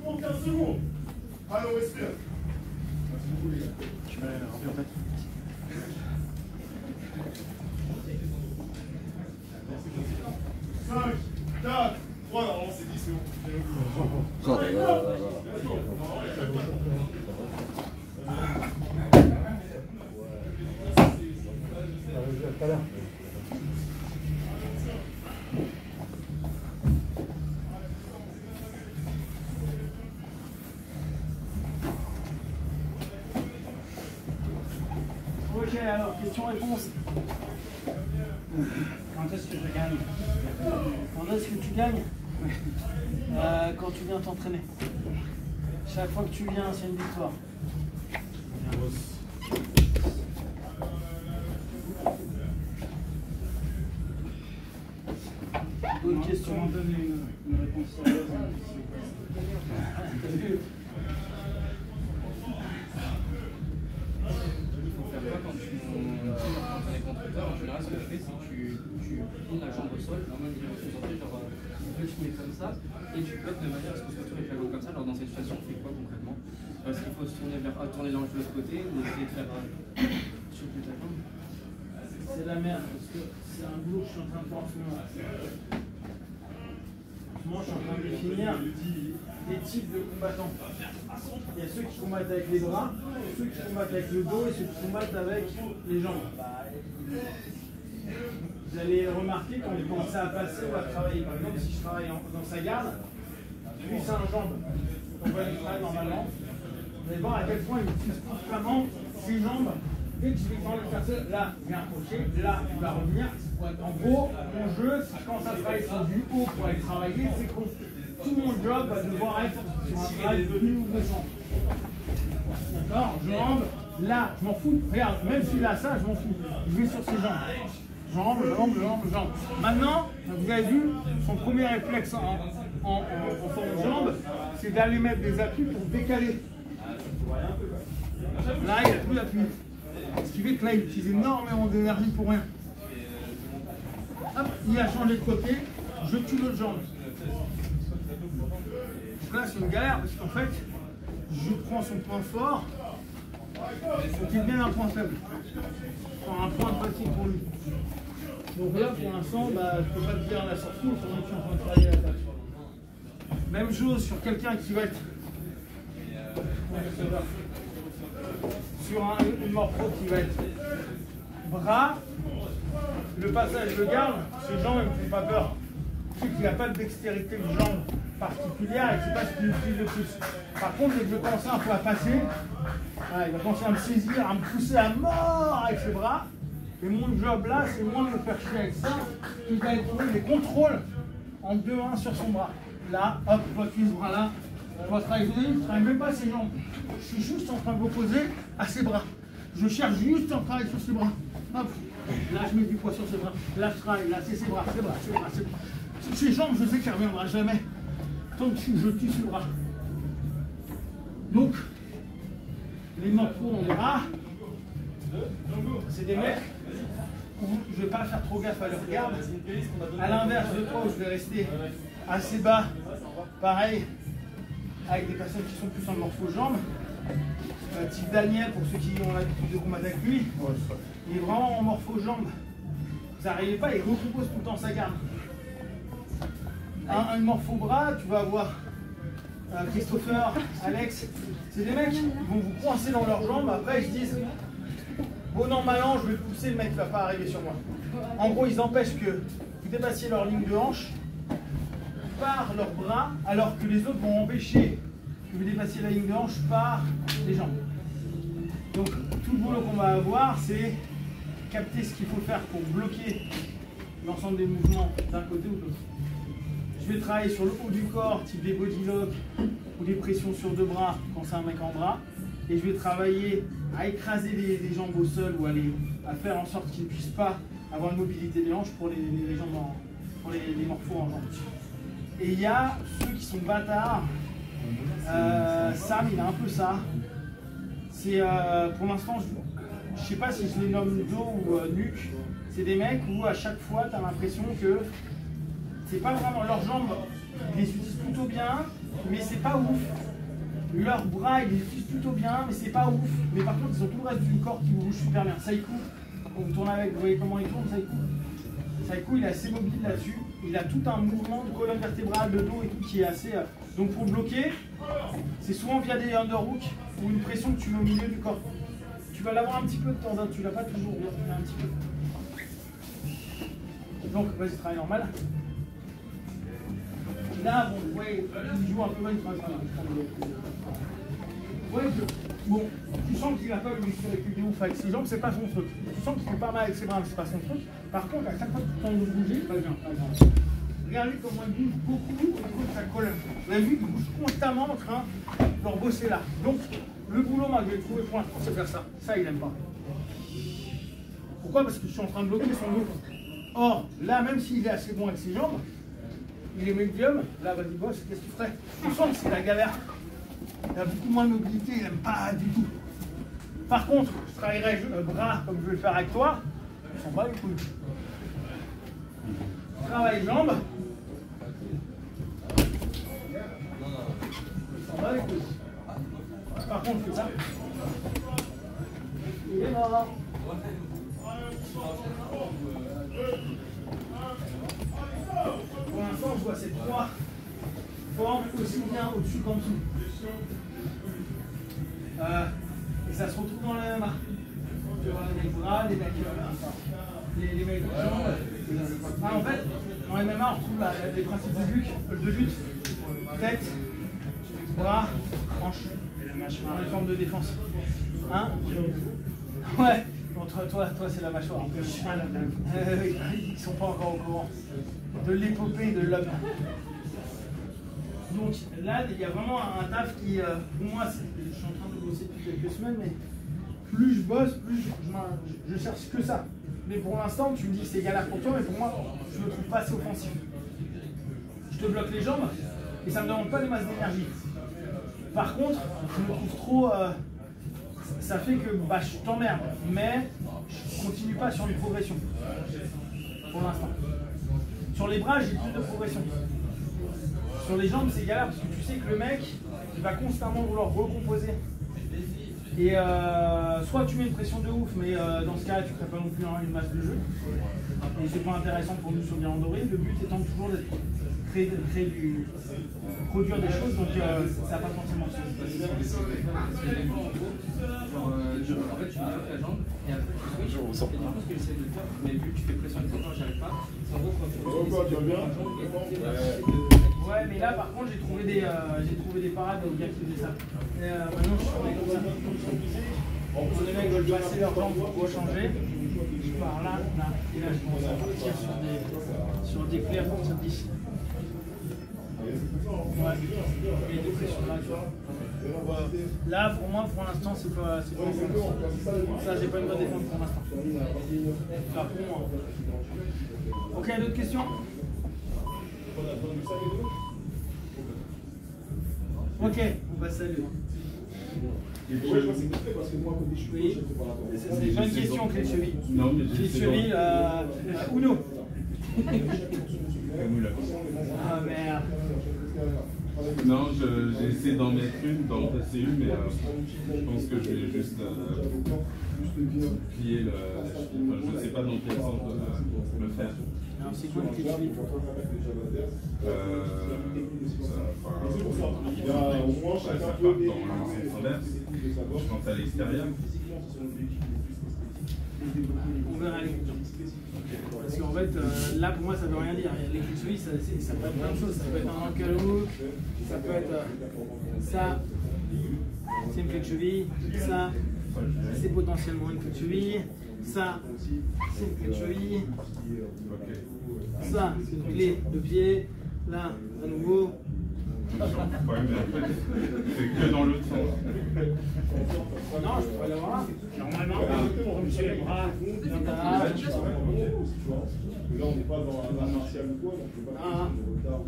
pour 15 secondes. Allez, on respire. Tu m'as rempli en fait. 5, 4, 3, non, c'est 10, c'est bon. Ok, alors, question-réponse. Quand est-ce que je gagne? Quand est-ce que tu gagnes? Quand tu viens t'entraîner. Chaque fois que tu viens, c'est une victoire. D'autres questions? Une réponse sérieuse. En général, ce que je fais, c'est que tu tournes la jambe au sol, normalement, il est concentré, genre, tu mets comme ça, et tu pètes de manière à ce que ce soit toujours avec la jambe comme ça. Alors, dans cette situation, on fait quoi concrètement? Est-ce qu'il faut se tourner vers tourner dans l'autre côté, ou essayer de faire choper ta jambe? C'est la merde, parce que c'est un boulot que je suis en train de faire en ce moment. Moi, je suis en train de définir des types de combattants. Il y a ceux qui combattent avec les bras, ceux qui combattent avec le dos et ceux qui combattent avec les jambes. Vous allez remarquer quand vous commencez à passer ou à travailler. Par exemple, si je travaille dans sa garde, lui c'est un jambe. On va le travailler normalement. Vous allez voir à quel point il utilise constamment ses jambes. Dès que je vais tenter de faire ça, là, je viens accrocher, là, il va revenir. En gros, mon jeu, si je commence à travailler sur du haut pour aller travailler, c'est que tout mon job va devoir être sur un travail de nu ou de champ. D'accord? Jambes, là, je m'en fous. Regarde, même s'il a ça, je m'en fous. Je vais sur ses jambes. Jambes, jambes, jambes, jambes. Maintenant, vous avez vu, son premier réflexe en forme de jambe, c'est d'aller mettre des appuis pour décaler. Là, il n'a plus d'appui. Ce qui fait que là, il utilise énormément d'énergie pour rien. Hop, il a changé de côté, je tue l'autre jambe. Donc là, c'est une galère parce qu'en fait, je prends son point fort, qui est bien un point faible. Je prends un point de pratique pour lui. Donc là, pour l'instant, bah, je ne peux pas te dire la sortie, il faudrait que je suis en train de travailler la tâche. Même chose sur quelqu'un qui va être sur une morpho qui va être bras, le passage de garde, ses jambes ne me font pas peur. Je sais qu'il n'a pas de dextérité de jambes particulière et c'est pas ce qu'il utilise le plus. Par contre, dès que je commence un peu à passer, il va commencer à me saisir, à me pousser à mort avec ses bras. Et mon job là, c'est moins de me faire chier avec ça, il va trouver des contrôles en 2-1 sur son bras. Là, hop, je dois tuer ce bras là. Je dois travailler, je ne travaille même pas ses jambes. Je suis juste en train de m'opposer à ses bras. Je cherche juste un travail sur ses bras. Hop. Là, je mets du poids sur ses bras. Là, je travaille. Là, c'est ses bras, ses bras, ses bras, ses bras. Ses jambes, je sais qu'il ne reviendra jamais. Tant que je tue ses bras. Donc, les morceaux en bras, c'est des mecs où je ne vais pas faire trop gaffe à leur garde. À l'inverse de toi, où je vais rester assez bas. Pareil, avec des personnes qui sont plus en morpho-jambes. Type Daniel, pour ceux qui ont l'habitude de combattre avec lui, il est vraiment en morpho-jambes. Vous n'arrivez pas, il recompose tout le temps sa garde. Un morpho-bras, tu vas avoir Christopher, Alex, c'est des mecs qui vont vous coincer dans leurs jambes, après ils se disent bon an mal an, je vais le pousser, le mec ne va pas arriver sur moi. En gros, ils empêchent que vous dépassiez leur ligne de hanche par leurs bras, alors que les autres vont empêcher que vous dépassiez la ligne de hanche par les jambes. Donc tout le boulot qu'on va avoir, c'est capter ce qu'il faut faire pour bloquer l'ensemble des mouvements d'un côté ou de l'autre. Je vais travailler sur le haut du corps, type des body locks ou des pressions sur deux bras quand c'est un mec en bras. Et je vais travailler à écraser les jambes au sol ou à faire en sorte qu'ils ne puissent pas avoir une mobilité des hanches pour les jambes pour les morphos en jambes. Et il y a ceux qui sont bâtards. Sam, il a un peu ça. C'est pour l'instant, je ne sais pas si je les nomme dos ou nuque. C'est des mecs où à chaque fois, tu as l'impression que c'est pas vraiment leurs jambes, ils les utilisent plutôt bien, mais c'est pas ouf. Leurs bras, ils les utilisent plutôt bien, mais c'est pas ouf. Mais par contre, ils ont tout le reste du corps qui bouge super bien. Saikou, quand vous tournez avec, vous voyez comment il tourne, Saikou. Saikou, il est assez mobile là-dessus. Il a tout un mouvement de colonne vertébrale, de dos et tout qui est assez... Donc pour bloquer, c'est souvent via des underhooks ou une pression que tu mets au milieu du corps. Tu vas l'avoir un petit peu de temps en temps, tu l'as pas toujours, mais un petit peu. Donc, vas-y, travail normal. Là, bon, vous voyez, il joue un peu mal, il travaille. Ouais, bon, tu sens qu'il n'a pas une musculature de ouf avec ses jambes, c'est pas son truc. Tu sens qu'il fait pas mal avec ses bras, c'est pas son truc. Par contre, à chaque fois que tu tentes de bouger, pas bien, pas bien. Regardez comment il bouge beaucoup au niveau de sa colonne. Vous avez vu qu'il bouge constamment en train de leur bosser là. Donc, le boulot, moi, je vais trouver pour l'instant, c'est faire ça. Ça, il n'aime pas. Pourquoi? Parce que je suis en train de bloquer son dos. Or, là, même s'il est assez bon avec ses jambes, il est médium. Là, vas-y, boss, qu'est-ce que tu ferais? Tu sens que c'est la galère. Il a beaucoup moins de mobilité, il n'aime pas du tout. Par contre, je travaillerai bras comme je vais le faire avec toi. Ils sont pas les couilles. Travail jambes. Ils sont pas les couilles. Par contre, c'est ça. Il est mort. Pour l'instant, je vois ces trois formes aussi bien au-dessus qu'en dessous. Et ça se retrouve dans le MMA. Tu vois, les bras, les mecs, les mecs de jambes. En fait, dans le MMA, on retrouve les principes de lutte, tête, bras, hanche, dans les formes de défense. Hein? Ouais. Toi c'est la mâchoire. Ils sont pas encore au courant de l'épopée de l'homme. Donc là, il y a vraiment un taf qui, pour moi, je suis en train de bosser depuis quelques semaines, mais plus je bosse, plus je cherche que ça. Mais pour l'instant, tu me dis que c'est galère pour toi, mais pour moi, je me trouve pas assez offensif. Je te bloque les jambes et ça me demande pas des masses d'énergie. Par contre, je me trouve trop... ça fait que je t'emmerde, mais je continue pas sur une progression. Pour l'instant. Sur les bras, j'ai plus de progression. Sur les jambes, c'est galère parce que tu sais que le mec, il va constamment vouloir recomposer. Et soit tu mets une pression de ouf, mais dans ce cas-là, tu ne crées pas non plus une masse de jeu. Et c'est pas intéressant pour nous sur bien endoré. Le but étant toujours de produire des choses, donc ça n'a pas forcément de sens. En fait, tu bloques la jambe et après tu switches. Et du coup, ce que j'essaie de faire, mais vu que tu fais pression avec ton corps, j'arrive pas. C'est en gros quand tu ouais, mais là par contre, j'ai trouvé des parades aux gars qui faisaient ça. Maintenant, je suis comme ça. Quand les mecs veulent passer leurs jambes pour changer, je pars là, et là je commence à partir sur des clés à partir de 10. Ouais, et des pressions là, tu vois. Là, pour moi, pour l'instant, c'est pas ça, j'ai pas une bonne défense pour l'instant. Là, pour moi. Ok, d'autres questions? Ok, on va saluer. Oui, c'est une bonne question, clé de cheville. Non, mais clé de cheville, Uno. Ah merde. Non, j'ai essayé d'en mettre une, d'en placer une, mais je pense que je vais juste plier la cheville. Enfin, je ne sais pas dans quel sens le faire. Alors, c'est quoi une clé de cheville pour toi? Ça part dans le sens inverse. Je pense à l'extérieur. On verra les questions. Parce qu'en fait, là pour moi ça ne veut rien dire. Les clés de cheville, ça peut être plein de choses. Ça peut être un ankle hook, ça peut être ça, c'est une clé de cheville, ça, c'est potentiellement une clé de cheville, ça, c'est une clé de cheville, ça, c'est une clé de pied, là, à nouveau. Ouais, mais en fait, c'est que dans l'autre sens. Non, je pourrais l'avoir là. Normalement, comme j'ai les bras, Là, on n'est pas dans un martial ou quoi, donc on peut pas faire de retard.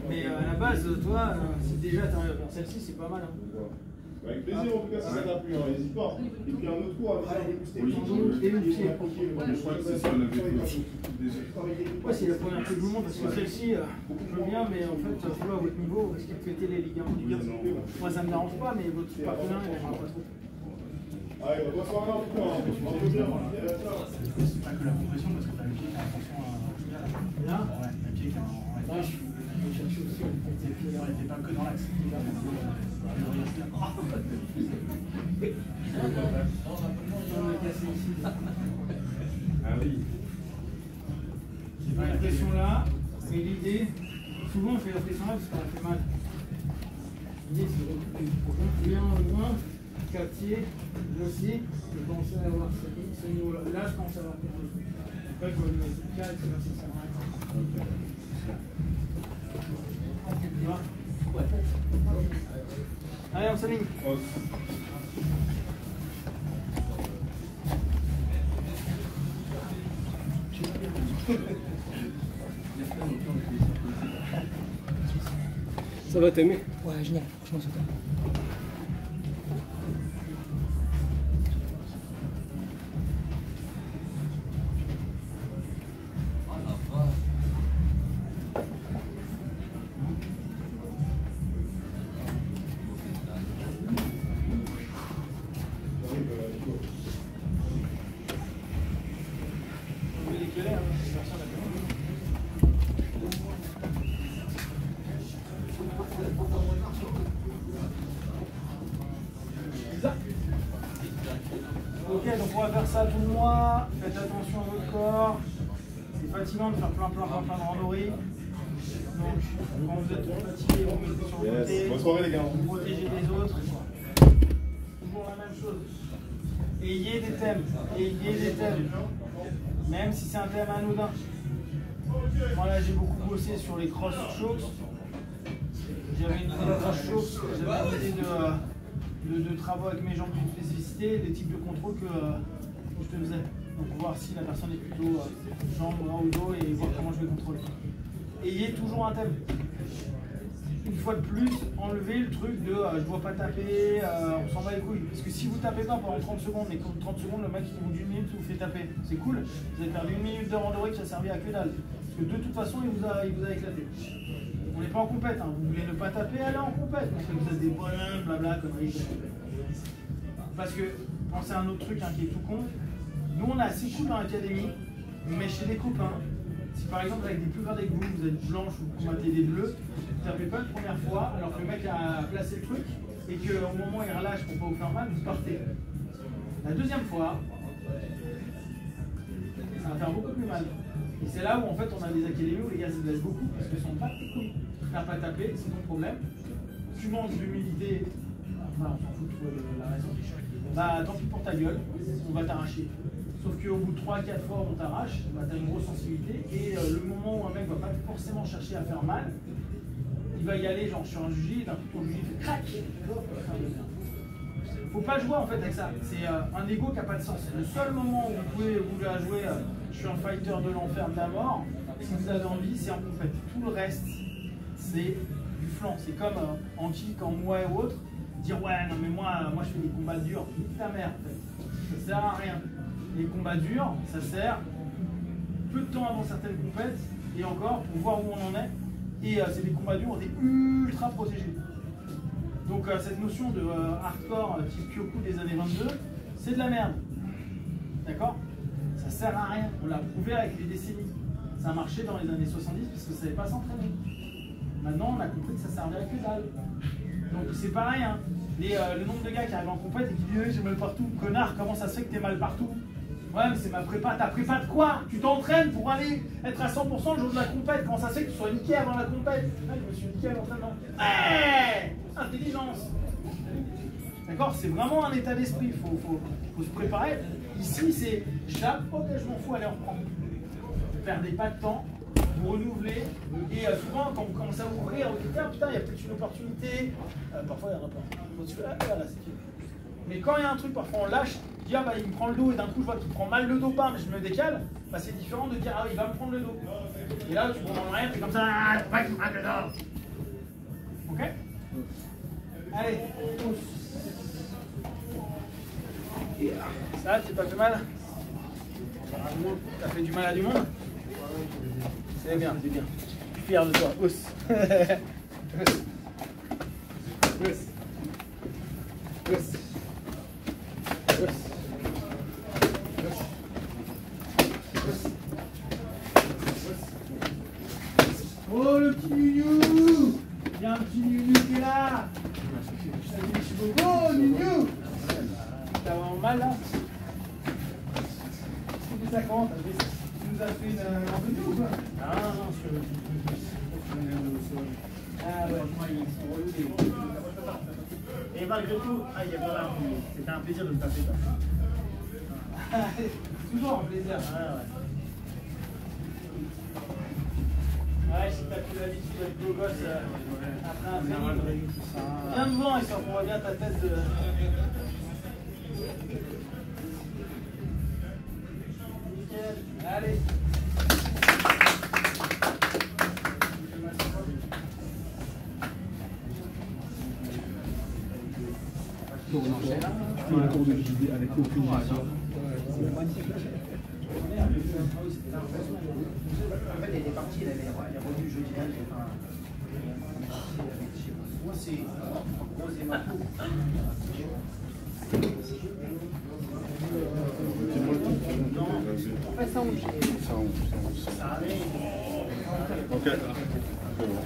mais à la base, toi, si déjà tu arrives à faire celle-ci, c'est pas mal. Hein. Avec plaisir, en tout cas, si ça t'a plu, n'hésite pas. Et puis un autre coup, avec un peu plus Et le pied. Je crois que c'est sur le vélo. Ouais, c'est la première que je vous montre parce que celle-ci, je veux bien, mais en fait, vous à votre niveau, parce qu'il péter les ligaments du gars. Moi, ça me dérange pas, mais votre partenaire, il n'aimera pas trop. Allez, bonne soirée en tout cas. On peut bien. C'est pas que la compression parce que t'as le pied qui a attention à. Là Ouais, le pied qui a. Là, je cherche aussi. Il était pas que dans l'axe. Ah oui. C'est pas la pression là, c'est l'idée. Souvent on fait la pression là parce qu'on fait mal. L'idée c'est de recouper bien loin, quartier, dossier, et commencer à avoir ce niveau-là. Là je commence à avoir quelque chose. Après je vais le mettre 4 et là ça sert à rien. Tu vois? Ouais. Allez, on s'aligne. Ça va, t'aimer? Ouais, génial, franchement, c'est top. Ok, donc on va faire ça tout le mois. Faites attention à votre corps. C'est fatigant de faire plein de randonnées. Donc, quand vous êtes fatigué, vous mettez sur le côté. Bonne soirée les gars. Vous protégez les autres. Toujours la même chose. Ayez des thèmes. Ayez des thèmes. Même si c'est un thème anodin. Moi là, j'ai beaucoup bossé sur les cross chokes. J'avais une cross choke. J'avais une idée de travaux avec mes jambes d'une spécificité, des types de contrôles que je te faisais. Donc voir si la personne est plutôt jambes, bras ou dos et voir comment je vais contrôler. Ayez toujours un thème. Une fois de plus, enlevez le truc de je dois pas taper, on s'en bat les couilles. Parce que si vous tapez pas pendant 30 secondes et qu'au bout de 30 secondes, le mec qui vous dit 1 minute vous fait taper, c'est cool. Vous avez perdu 1 minute de randonnée que ça servait à que dalle. Parce que de toute façon, il vous a éclaté. On n'est pas en compète, hein. Vous voulez ne pas taper, allez en compète. Parce que vous êtes des bonhommes, blabla, conneries. Parce que, c'est un autre truc qui est tout con. Nous, on a assez cool dans l'académie, mais chez des copains, si par exemple avec des plus grands que vous êtes blanches ou vous combattez des bleus, vous ne tapez pas la première fois alors que le mec a placé le truc et qu'au moment où il relâche pour ne pas vous faire mal, vous partez. La deuxième fois, ça va faire beaucoup plus mal. Et c'est là où en fait on a des académies où les gars se blessent beaucoup parce qu'ils sont pas tes couilles. Tu n'as pas tapé, c'est ton problème. Tu manques d'humilité, voilà, on s'en fout de la raison. Bah tant pis pour ta gueule, on va t'arracher. Sauf qu'au bout de 3-4 fois on t'arrache, bah, tu as une grosse sensibilité et le moment où un mec va pas forcément chercher à faire mal, il va y aller genre sur un juge, d'un coup ton juge fait crac. Faut pas jouer en fait avec ça, c'est un ego qui n'a pas de sens. Le seul moment où vous pouvez vous la jouer, je suis un fighter de l'enfer de la mort, si vous avez envie, c'est en compète. Tout le reste, c'est du flanc. C'est comme en kick, en moi ou autre, dire ouais non mais moi je fais des combats durs, nique ta mère en fait. Ça sert à rien. Les combats durs, ça sert peu de temps avant certaines compètes et encore pour voir où on en est. Et c'est des combats durs, on est ultra protégés. Donc cette notion de hardcore type Kyoku des années 22, c'est de la merde. D'accord? Ça sert à rien. On l'a prouvé avec les décennies. Ça a marché dans les années 70 parce que ça ne savait pas s'entraîner. Maintenant, on a compris que ça servait à que dalle. Donc c'est pareil, hein. Le nombre de gars qui arrivent en compète et qui disent j'ai mal partout. Connard, comment ça se fait que t'es mal partout? Ouais, mais c'est ma prépa. Ta prépa de quoi? Tu t'entraînes pour aller être à 100% le jour de la compète. Comment ça se fait que tu sois niqué avant la compète? Ouais, je me suis niqué à l'entraînement. Ouais, intelligence. D'accord? C'est vraiment un état d'esprit. Il faut se préparer. Ici, c'est j'appe, ok, je m'en fous, allez, on reprend. Ne perdez pas de temps. Vous renouvelez et souvent quand on commence à ouvrir, on dit putain, il y a peut-être une opportunité. Parfois il n'y en a pas. Voilà, mais quand il y a un truc, parfois on lâche, on dit ah bah il me prend le dos et d'un coup je vois qu'il prend mal le dos, pas, mais je me décale. Bah, c'est différent de dire ah il va me prendre le dos. Et là tu prends rien, tu es comme ça, faut pas qu'il me prenne le dos. Ok? Allez, tous. Là, tu t'as fait mal? T'as fait du mal à du monde? C'est bien, c'est bien. Je suis fier de toi. Ous. Oh le petit Nounou! Il y a un petit Nounou qui est là! Oh Nounou! T'as vraiment mal là? C'est ça comment? Tu nous as fait une randonnée ou quoi? Ah non, sur le ah ouais, moi ils sont relous. Et malgré tout, il y a pas là. C'était un plaisir de me taper là. Toujours un plaisir. Ouais, si t'as plus l'habitude d'être beau gosse après un training, viens devant et on voit bien ta tête de... Nickel, allez. Un cours de JD avec aucune vision. En fait, il était parti, il est revenu jeudi dernier. Moi, c'est gros et ma peau. Ça onge. Ça arrive. Ok. C'est bon.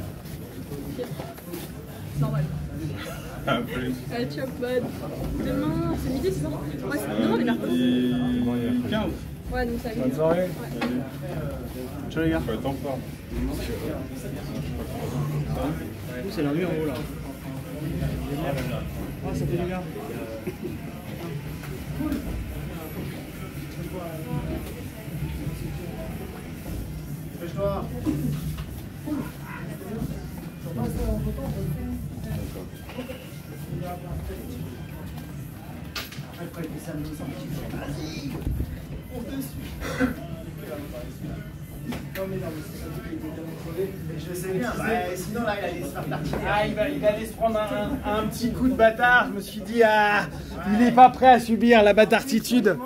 C'est normal. Après. Allez, ciao, bud. Demain, c'est midi, c'est ça? Ouais, c'est demain, les mercredis. 15. Ouais, donc ça va. Bonne soirée. Ouais. Ciao les gars. Faut être en forme. C'est la nuit en haut là. Ah, ça fait du bien. Dépêche-toi. Après, il ça nous sent On te suit. Non mais c'est ça qui était tellement crevé. Je sais bien, sinon là il allait se faire tartiner. Ah, il allait se prendre un petit coup de bâtard. Je me suis dit, ah, il n'est pas prêt à subir la bâtarditude.